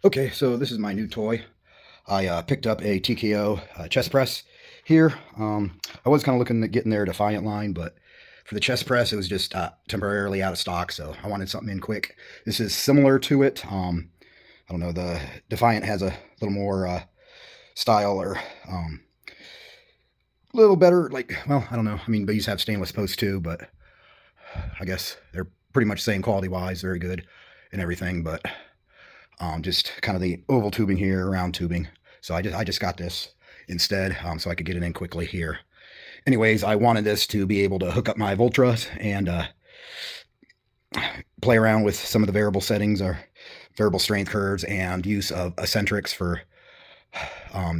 Okay, so this is my new toy. I picked up a TKO chest press here. I was kind of looking at getting their Defiant line, but for the chest press, it was just temporarily out of stock, so I wanted something in quick. This is similar to it. I don't know, the Defiant has a little more style or a little better, like, well, I don't know. I mean, these have stainless posts too, but I guess they're pretty much same quality wise, very good and everything, but just kind of the oval tubing here, round tubing. So I just got this instead, so I could get it in quickly here. Anyways, I wanted this to be able to hook up my Voltras and play around with some of the variable settings or variable strength curves and use of eccentrics for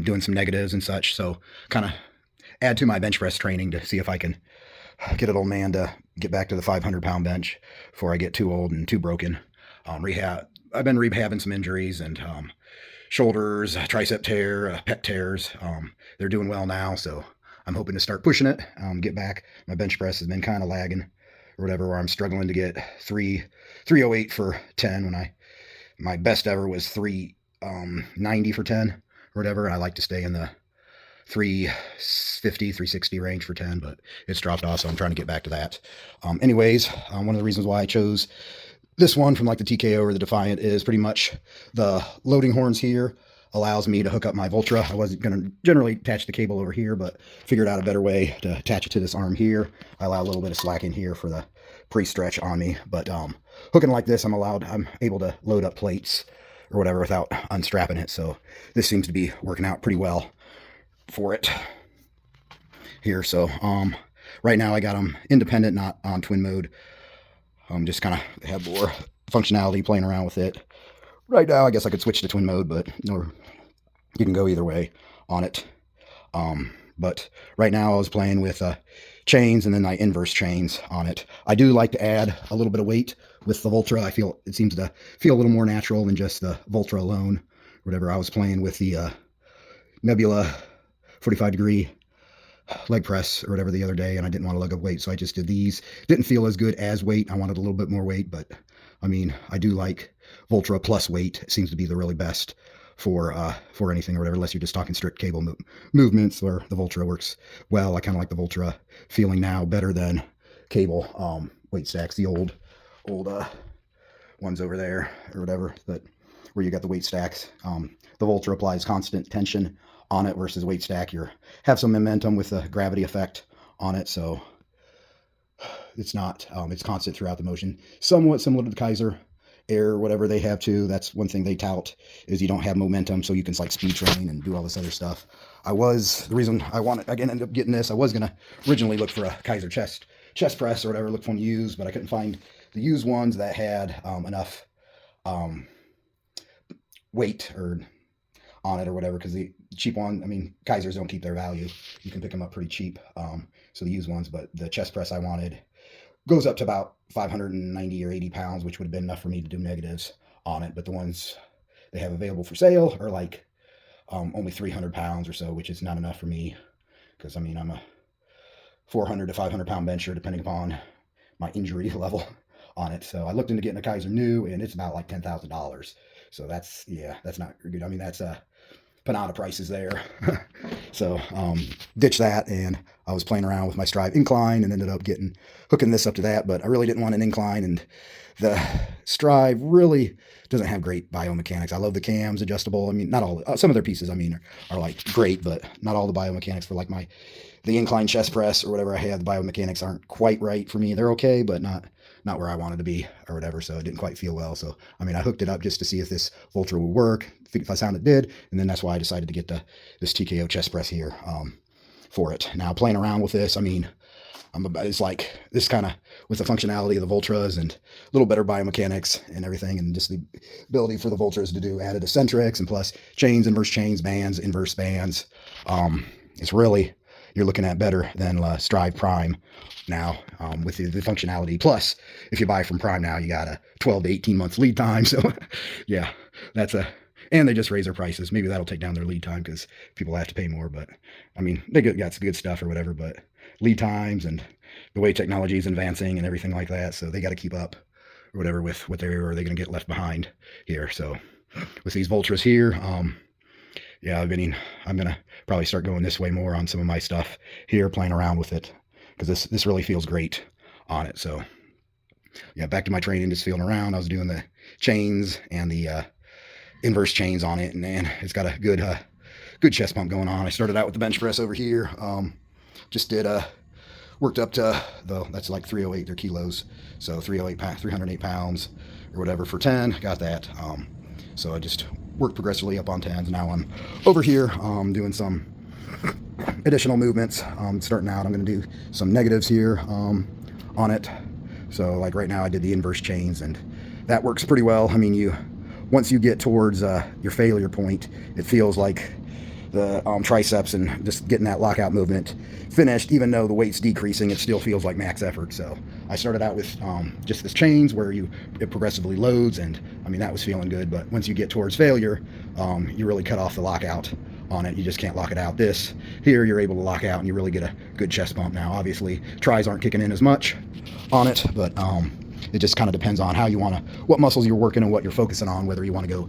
doing some negatives and such. So kind of add to my bench press training to see if I can get an old man to get back to the 500-pound bench before I get too old and too broken. Rehab. I've been rehabbing some injuries and shoulders, tricep tear, pec tears. They're doing well now, so I'm hoping to start pushing it, get back. My bench press has been kind of lagging or whatever, where I'm struggling to get 308 for 10 when my best ever was 390 for 10 or whatever. And I like to stay in the 350, 360 range for 10, but it's dropped off, so I'm trying to get back to that. Anyways, one of the reasons why I chose this one from like the TKO or the Defiant is pretty much the loading horns here allows me to hook up my Voltra. I wasn't going to generally attach the cable over here, but figured out a better way to attach it to this arm here. I allow a little bit of slack in here for the pre-stretch on me, but hooking like this, I'm able to load up plates or whatever without unstrapping it. So this seems to be working out pretty well for it here. So right now I got them independent, not on twin mode. Just kind of have more functionality playing around with it. Right now, I guess I could switch to twin mode, but or you can go either way on it. But right now I was playing with chains and then my inverse chains on it. I do like to add a little bit of weight with the Voltra. I feel it seems to feel a little more natural than just the Voltra alone. Whatever, I was playing with the Nebula 45-degree leg press or whatever the other day, and I didn't want to lug up weight, so I just did these. Didn't feel as good as weight. I wanted a little bit more weight, but I mean, I do like Voltra plus weight. It seems to be the really best for anything or whatever, unless you're just talking strict cable movements, where the Voltra works well. I kind of like the Voltra feeling now better than cable weight stacks, the old ones over there or whatever, but where you got the weight stacks. The Voltra applies constant tension on it versus weight stack. You have some momentum with the gravity effect on it, so it's not it's constant throughout the motion. Somewhat similar to the Kaiser Air, whatever they have too. That's one thing they tout, is you don't have momentum, so you can like speed train and do all this other stuff. The reason I ended up getting this, I was gonna originally look for a Kaiser chest press or whatever, look for one to use, but I couldn't find the used ones that had enough weight or on it or whatever, because the cheap one, I mean, Kaisers don't keep their value. You can pick them up pretty cheap. So the used ones, but the chest press I wanted goes up to about 590 or 80 pounds, which would have been enough for me to do negatives on it. But the ones they have available for sale are like only 300 pounds or so, which is not enough for me, because I mean, I'm a 400 to 500 pound bencher, depending upon my injury level on it. So I looked into getting a Kaiser new, and it's about like $10,000. So that's not good. I mean, that's Panada prices there. So ditch that, and I was playing around with my Strive incline and ended up hooking this up to that, but I really didn't want an incline, and the Strive really doesn't have great biomechanics. I love the cams adjustable. I mean, not all, some of their pieces, I mean, are like great, but not all the biomechanics for like the incline chest press or whatever I have. The biomechanics aren't quite right for me. They're okay, but not where I wanted to be or whatever. So it didn't quite feel well. So, I mean, I hooked it up just to see if this Voltra would work, if I found it did. And then that's why I decided to get this TKO chest press here for it. Now playing around with this, I mean, it's like this kind of with the functionality of the Voltras and a little better biomechanics and everything, and just the ability for the Voltras to do added eccentrics and plus chains, inverse chains, bands, inverse bands. It's really, you're looking at better than Strive Prime now with the functionality. Plus, if you buy from Prime now, you got a 12 to 18 months lead time. So yeah, and they just raise their prices. Maybe that'll take down their lead time because people have to pay more. But I mean, they got some good stuff or whatever, but lead times and the way technology is advancing and everything like that. So they got to keep up or whatever with what or they're going to get left behind here. So with these Voltras here. Yeah, I'm gonna probably start going this way more on some of my stuff here, playing around with it, because this really feels great on it. So yeah, back to my training, just feeling around. I was doing the chains and the inverse chains on it, and man, it's got a good chest pump going on. I started out with the bench press over here. Just did worked up to that's like 308, they're kilos, so 308 pounds or whatever for 10. Got that. So I just worked progressively up on 10s. Now I'm over here doing some additional movements. Starting out, I'm going to do some negatives here on it. So like right now I did the inverse chains, and that works pretty well. I mean, once you get towards your failure point, it feels like the triceps and just getting that lockout movement finished, even though the weight's decreasing, it still feels like max effort. So I started out with just this chains where it progressively loads, and I mean, that was feeling good. But once you get towards failure, you really cut off the lockout on it. You just can't lock it out. This here, you're able to lock out, and you really get a good chest bump. Now obviously tries aren't kicking in as much on it, but it just kind of depends on how you want to, what muscles you're working and what you're focusing on, whether you want to go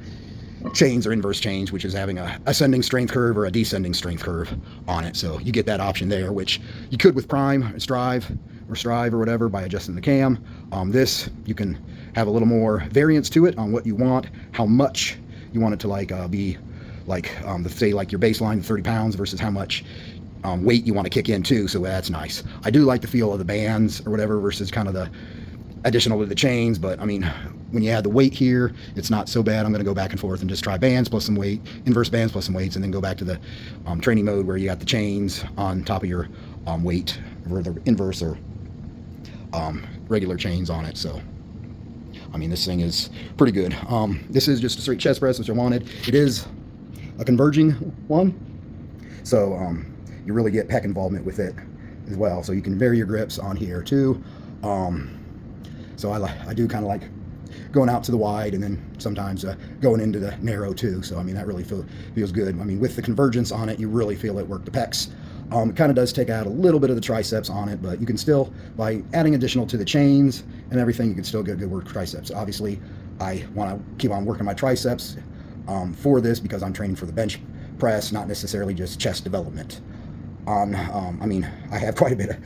chains or inverse chains, which is having a ascending strength curve or a descending strength curve on it. So you get that option there, which you could with Prime, Strive or whatever, by adjusting the cam. This, you can have a little more variance to it on what you want, how much you want it to be like, say like your baseline 30 pounds versus how much weight you want to kick in too. So that's nice. I do like the feel of the bands or whatever versus kind of the additional to the chains, but I mean, when you add the weight here, it's not so bad. I'm going to go back and forth and just try bands plus some weight, inverse bands plus some weights, and then go back to the training mode where you got the chains on top of your weight, or the inverse or regular chains on it. So I mean, this thing is pretty good. This is just a straight chest press, which I wanted. It is a converging one, so you really get pec involvement with it as well. So you can vary your grips on here too. So I do kind of like going out to the wide, and then sometimes going into the narrow too. So I mean, that really feels good. I mean, with the convergence on it, you really feel it work the pecs. It kind of does take out a little bit of the triceps on it, but you can still, by adding additional to the chains and everything, you can still get good work triceps. Obviously, I want to keep on working my triceps for this because I'm training for the bench press, not necessarily just chest development. I mean, I have quite a bit of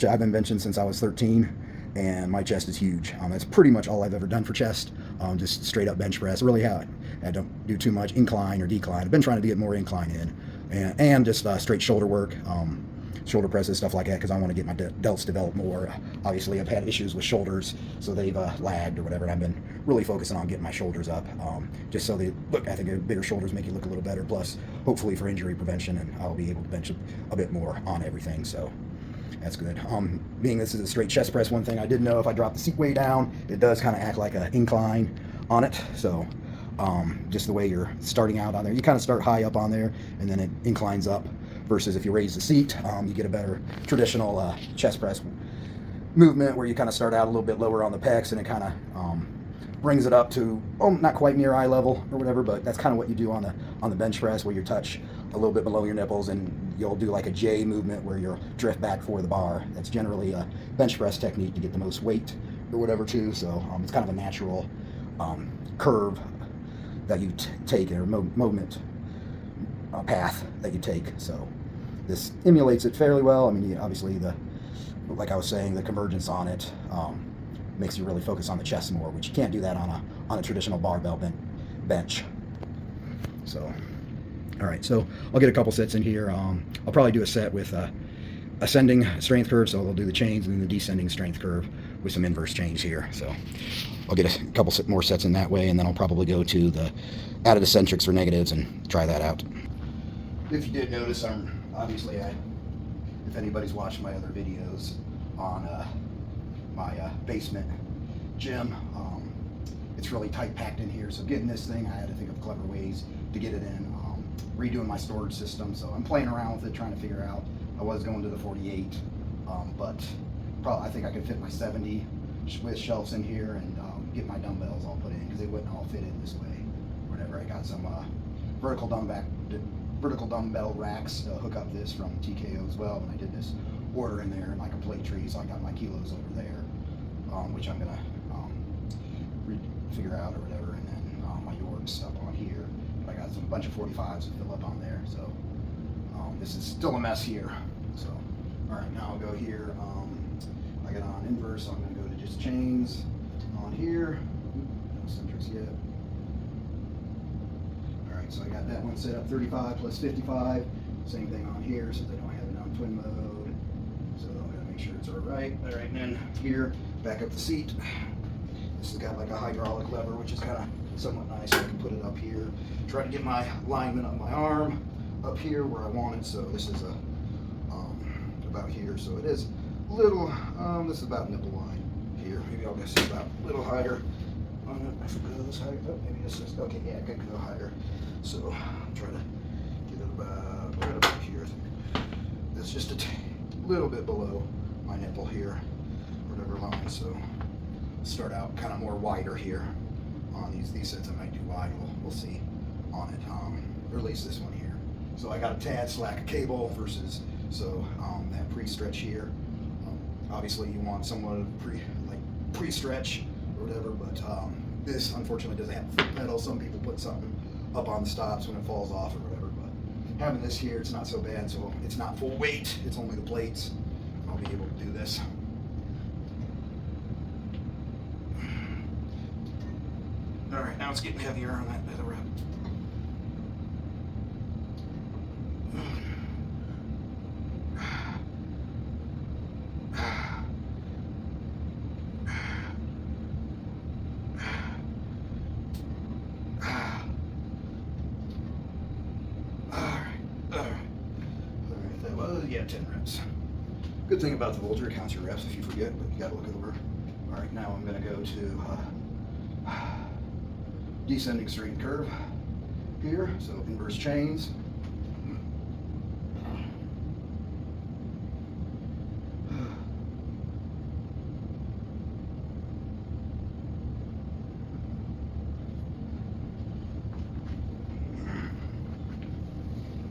I've been benching since I was 13. And my chest is huge. That's pretty much all I've ever done for chest. Just straight up bench press. Really, I don't do too much incline or decline. I've been trying to get more incline in, and just straight shoulder work, shoulder presses, stuff like that, because I want to get my delts developed more. Obviously, I've had issues with shoulders, so they've lagged or whatever. And I've been really focusing on getting my shoulders up, just so they look. I think bigger shoulders make you look a little better. Plus, hopefully for injury prevention, and I'll be able to bench a bit more on everything. So that's good. Being this is a straight chest press, one thing I did know, if I drop the seat way down, it does kind of act like an incline on it. So just the way you're starting out on there, you kind of start high up on there, and then it inclines up, versus if you raise the seat, you get a better traditional chest press movement where you kind of start out a little bit lower on the pecs, and it kind of brings it up to not quite near eye level or whatever, but that's kind of what you do on the bench press, where you touch a little bit below your nipples, and you'll do like a J movement where you'll drift back for the bar. That's generally a bench press technique to get the most weight or whatever too. So it's kind of a natural curve that you take, or movement path that you take. So this emulates it fairly well. I mean, obviously like I was saying, the convergence on it makes you really focus on the chest more, which you can't do that on a traditional barbell bench. So all right, so I'll get a couple sets in here. I'll probably do a set with ascending strength curve, so I'll do the chains, and then the descending strength curve with some inverse chains here. So I'll get a couple more sets in that way, and then I'll probably go to the added eccentrics or negatives and try that out. If you did notice, obviously, if anybody's watched my other videos on my basement gym, it's really tight packed in here. So getting this thing, I had to think of clever ways to get it in. Redoing my storage system, so I'm playing around with it, trying to figure out. I was going to the 48, but I think I could fit my 70 with shelves in here, and get my dumbbells all put in, because they wouldn't all fit in this way. Whatever, I got some vertical dumbbell racks to hook up this from TKO as well, and I did this order in there in like a plate tree, so I got my kilos over there, which I'm gonna figure out or whatever, and then my Yorks up on bunch of 45s to fill up on there. So this is still a mess here. So all right, now I'll go here. I got on inverse, so I'm going to go to just chains on here. No eccentrics yet. All right, so I got that one set up 35 plus 55. Same thing on here, since I don't have it on twin mode. So I'm going to make sure it's all right. All right, and then here, back up the seat. This has got like a hydraulic lever, which is kind of somewhat nice. So I can put it up here. Try to get my alignment of my arm up here where I want it. So this is about here. So it is a little. This is about nipple line here. Maybe I'll guess about a little higher. I forgot this higher. Oh, maybe this is okay. Yeah, I could go higher. So I'm trying to get it about right about here. It's just a little bit below my nipple here, whatever line. So start out kind of more wider here on these sets. I might do wide. We'll see on it. Or at least this one here. So I got a tad slack of cable versus that pre-stretch here. Obviously you want somewhat of pre-stretch or whatever, but this unfortunately doesn't have foot pedal. Some people put something up on the stops when it falls off or whatever, but having this here, it's not so bad. So it's not full weight, it's only the plates. I'll be able to do this. All right, now it's getting heavier on that other rep. Yeah, 10 reps. Good thing about the Voltra, it counts your reps if you forget, but you gotta look over. All right, now I'm gonna go to descending straight curve here. So inverse chains.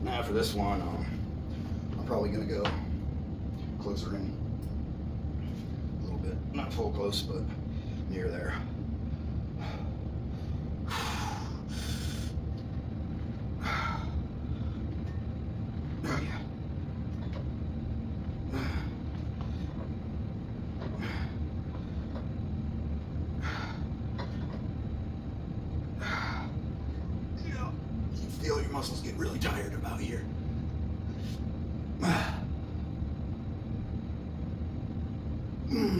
Now for this one, I'm probably going to go closer in a little bit. Not full close, but near there. Oh, yeah. You feel your muscles get really tired about here.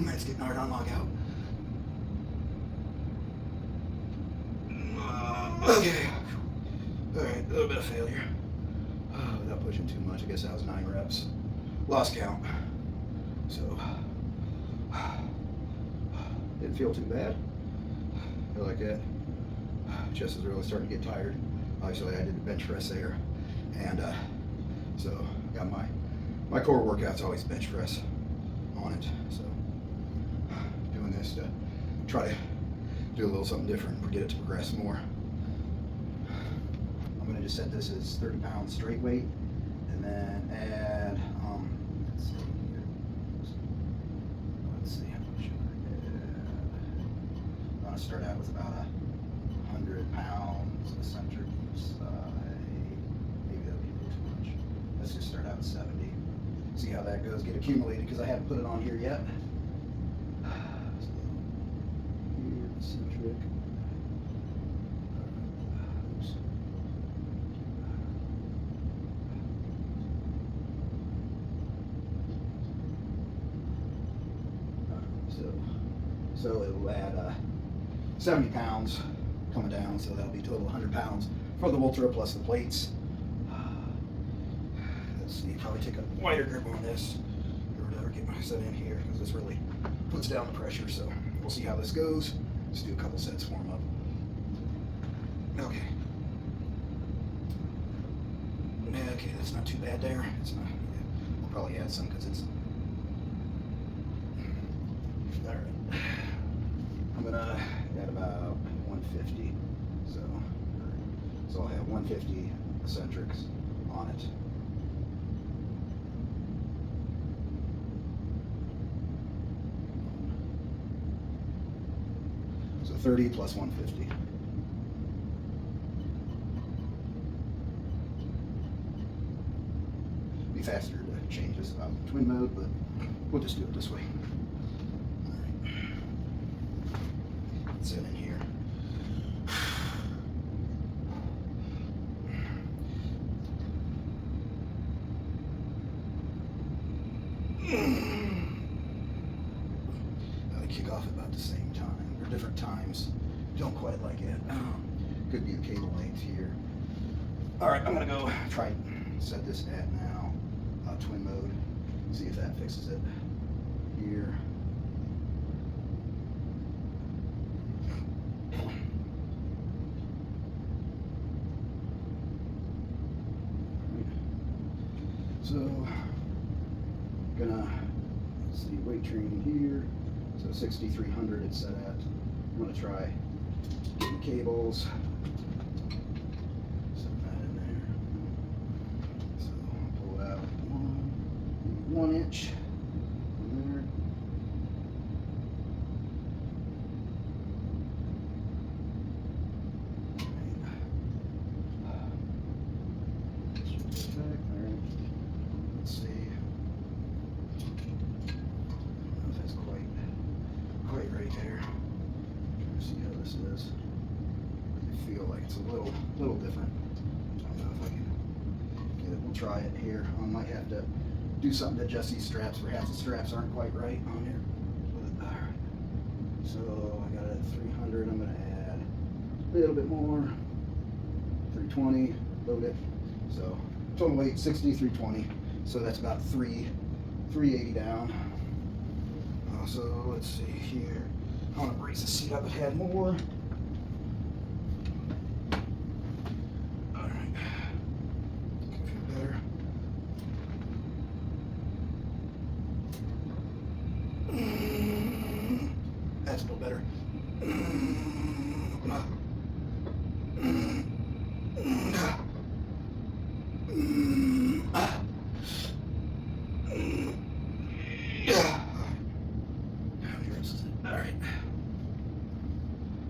That's getting hard on lockout. Okay. All right, a little bit of failure. Without pushing too much, I guess that was 9 reps. Lost count. So, didn't feel too bad. I feel like that. Chest is really starting to get tired. Obviously, I did the bench press there, and so got my core workout's always bench press on it. So doing this to try to do a little something different, get it to progress more. I'm gonna just set this as 30 pounds straight weight, and then add let's see how much I add. I'm gonna start out with about 100 pounds eccentric side. Maybe that'll be a little too much. Let's just start out at 70. See how that goes, get accumulated, because I haven't put it on here yet. So, here, eccentric. Oops. So it will add 70 pounds coming down, so that'll be total 100 pounds for the Voltra plus the plates. Let's see, probably take a wider grip on this or whatever, get my set in here, because this really puts down the pressure. So we'll see how this goes. Let's do a couple sets, warm up. Okay. Okay, that's not too bad there. It's not. We'll probably add some because it's. All right. I'm gonna add about 150. So I'll have 150 eccentrics on it. So 30 plus 150. be faster to change this out in twin mode, but we'll just do it this way. All right. Let's set in here. They kick off about the same time, or different times. Don't quite like it. Could be the cable length here. All right, I'm gonna go try and set this at now twin mode. See if that fixes it. Here. So, gonna see weight training here. So 6,300 it's set at. I'm gonna try getting the cables. Set that in there. So I'll pull it out 1 inch from there. Let's see. That's quite right there. See how this is. I feel like it's a little different. I don't know if I can get it. We'll try it here. I might have to do something to adjust these straps. Perhaps the straps aren't quite right on here. But, all right. So I got it at 300. I'm going to add a little bit more. 320. Load it. So total weight 60, 320. So that's about 380 down. So let's see here. I want to raise the seat up a head more. All right. Can feel better. That's a little better.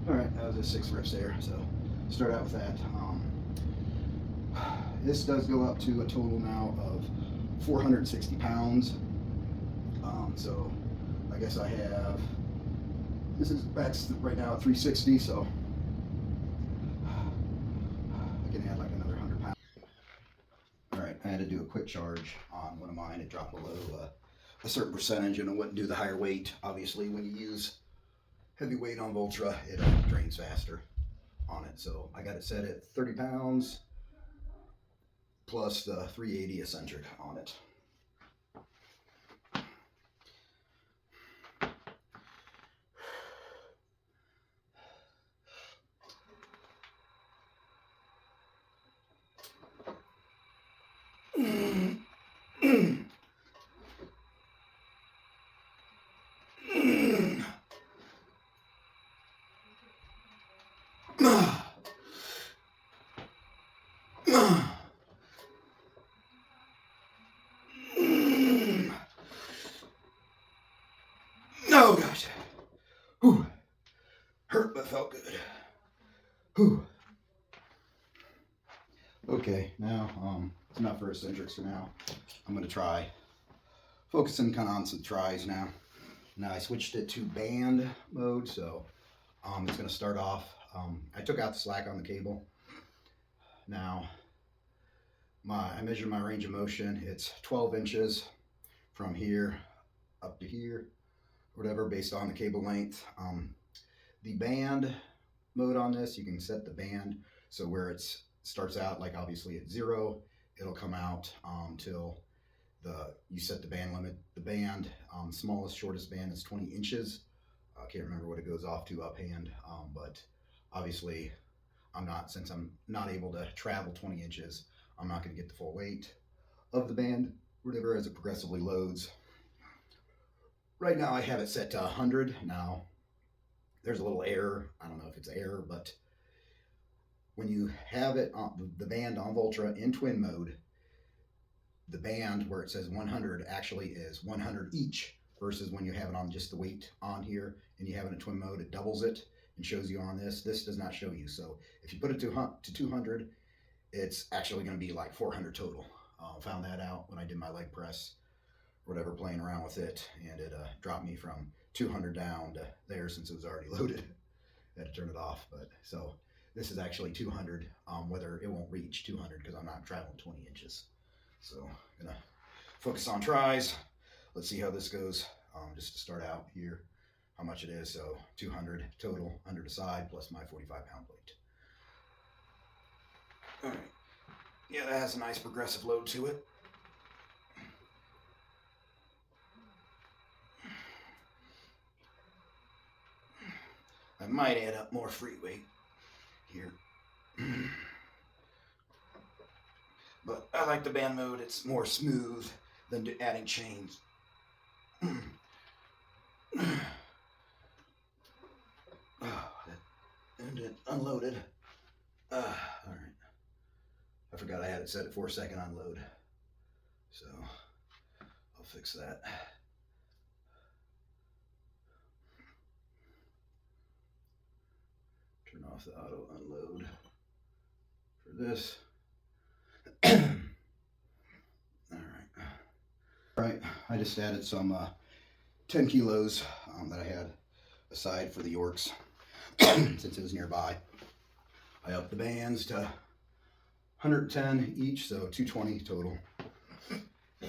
Alright, that was a 6 reps there, so start out with that. This does go up to a total now of 460 pounds. So I guess I have, that's right now at 360, so I can add like another 100 pounds. Alright, I had to do a quick charge on one of mine. It dropped below a certain percentage, and it wouldn't do the higher weight. Obviously, when you use heavy weight on Voltra, it drains faster on it. So I got it set at 30 pounds plus the 380 eccentric on it. Oh gosh. Whew. Hurt but felt good. Whew. Okay, now it's enough for eccentrics for now. I'm gonna try focusing kind of on some tries now. Now I switched it to band mode, so it's gonna start off. I took out the slack on the cable. Now I measured my range of motion. It's 12 inches from here up to here, whatever, based on the cable length. The band mode on this, you can set the band so where it starts out, like obviously at 0, it'll come out till you set the band limit. The band, smallest, shortest band is 20 inches. I can't remember what it goes off to offhand, but obviously since I'm not able to travel 20 inches, I'm not going to get the full weight of the band, whatever, as it progressively loads. Right now I have it set to 100. Now there's a little error. I don't know if it's error, but when you have it on the band on Voltra in twin mode, the band where it says 100 actually is 100 each, versus when you have it on just the weight on here and you have it in twin mode, it doubles it and shows you on this. This does not show you. So if you put it to 200, it's actually going to be like 400 total. Found that out when I did my leg press, whatever, playing around with it, and it dropped me from 200 down to there since it was already loaded. I had to turn it off, but so this is actually 200, whether it won't reach 200 because I'm not traveling 20 inches. So I'm gonna focus on tries. Let's see how this goes. Just to start out here, how much it is. So 200 total under the side plus my 45-pound plate. All right. Yeah, that has a nice progressive load to it. I might add up more free weight here. But I like the band mode. It's more smooth than adding chains. And it unloaded. All right. I forgot I had it set at 4-second unload. So I'll fix that. Turn off the auto unload for this. All right, I just added some 10 kilos that I had aside for the Yorks since it was nearby. I upped the bands to 110 each, so 220 total. I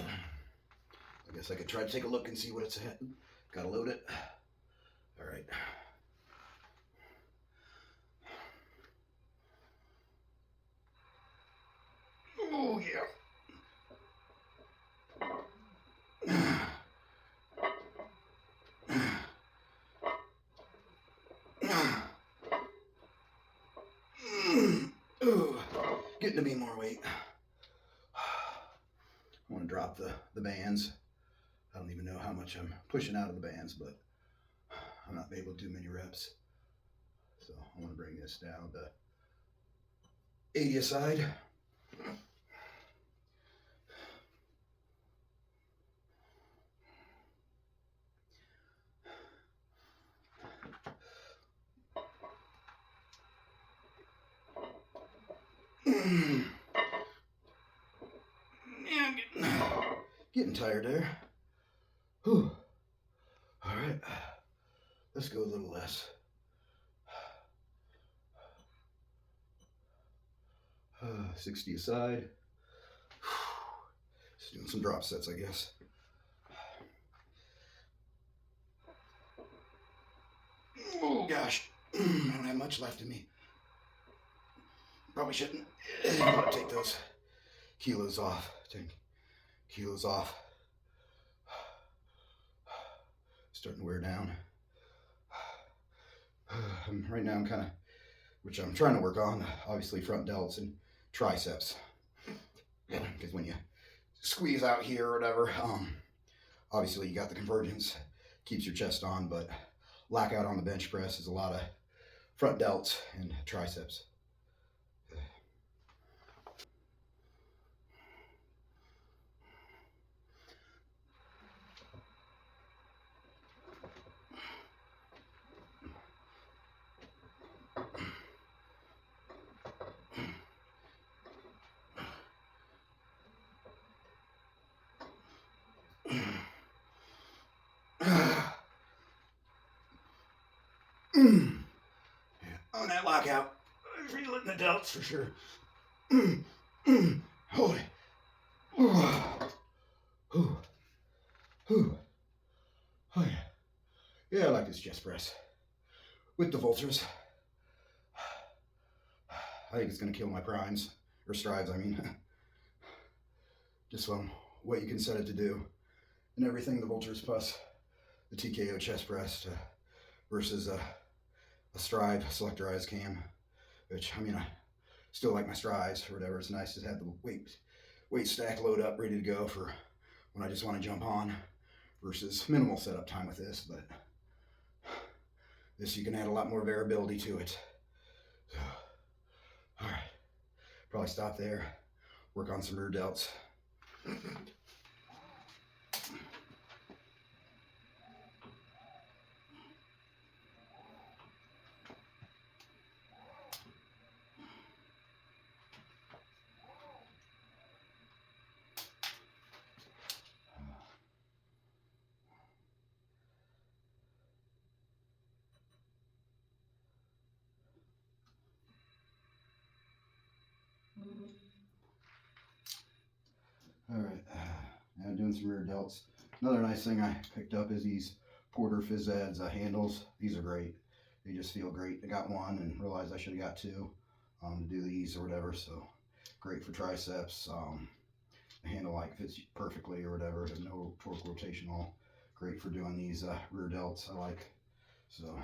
guess I could try to take a look and see what it's at. Gotta load it. All right. Oh, yeah. Ooh, getting to be more weight. I want to drop the bands. I don't even know how much I'm pushing out of the bands, but I'm not able to do many reps. So I want to bring this down to 80 a side. Yeah, I'm getting tired there. Whew. All right, let's go a little less. 60 aside. Just doing some drop sets, I guess. Oh gosh, I don't have much left in me. Probably shouldn't. I'm gonna take those kilos off. 10 kilos off. Starting to wear down. Right now I'm kind of, which I'm trying to work on, obviously front delts and triceps. Because when you squeeze out here or whatever, obviously you got the convergence, keeps your chest on, but lack out on the bench press is a lot of front delts and triceps. On that lockout, I feel it in the delts for sure. Hold it. Oh yeah. Yeah, I like this chest press with the Voltras. I think it's gonna kill my primes or strides. I mean, just from what you can set it to do and everything. The Voltras plus the TKO chest press versus a stride selectorized cam, which, I mean, I still like my strides or whatever. It's nice to have the weight stack load up ready to go for when I just want to jump on versus minimal setup time with this. But this, you can add a lot more variability to it. So, all right, probably stop there, work on some rear delts. All right, now doing some rear delts. Another nice thing I picked up is these Porter Phys Ed's handles. These are great. They just feel great. I got one and realized I should have got two to do these or whatever. So great for triceps. The handle like fits perfectly or whatever. Have no torque rotation. All great for doing these rear delts. I like. So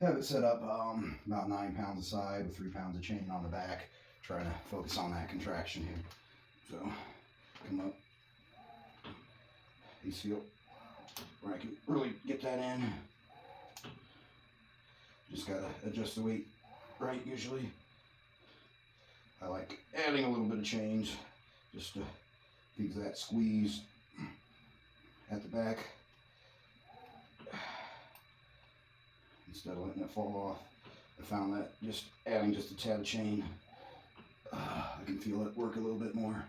have it set up about 9 pounds a side with 3 pounds of chain on the back. Trying to focus on that contraction here. So come up. These feel where I can really get that in. Just gotta adjust the weight right usually. I like adding a little bit of change just to keep that squeeze at the back instead of letting it fall off. I found that just adding just a tad of chain, I can feel it work a little bit more.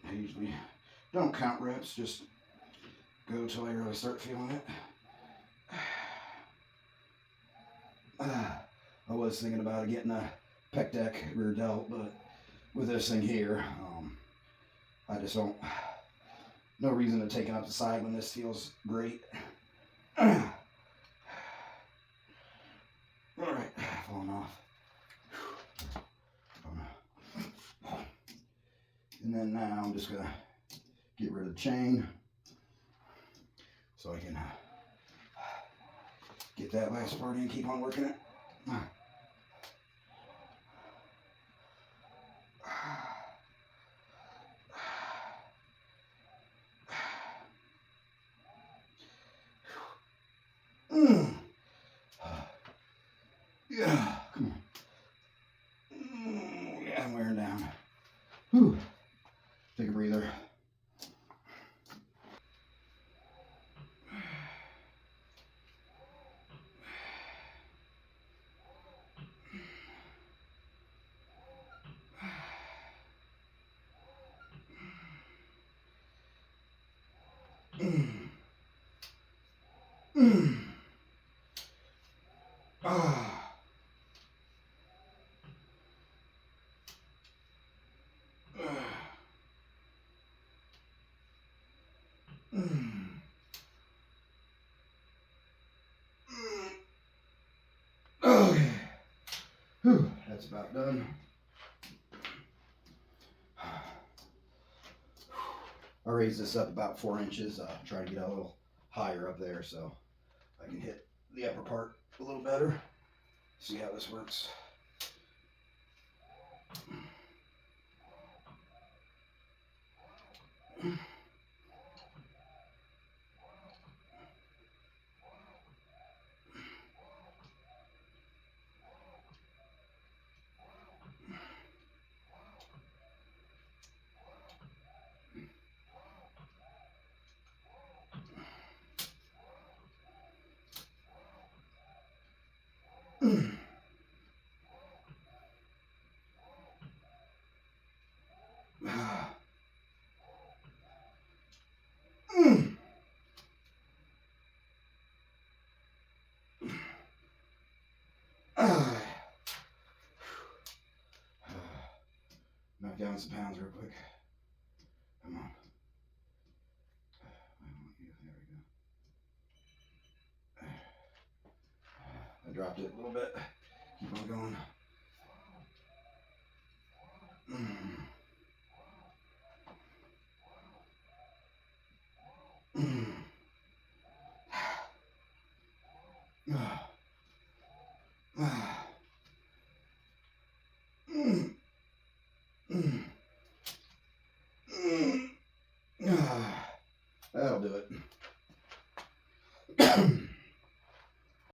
I usually don't count reps, just go till I really start feeling it. I was thinking about getting a pec deck rear delt, but with this thing here, I just don't, no reason to take it up the side when this feels great. Alright, falling off. And then now I'm just gonna get rid of the chain so I can get that last part in and keep on working it. Yeah, come on. Yeah, I'm wearing down. Whew. Take a breather. Okay. Whew, that's about done. I raised this up about 4 inches, try to get a little higher up there so I can hit the upper part a little better. See how this works. Knock down some pounds real quick. Come on. There we go. I dropped it a little bit. Keep on going.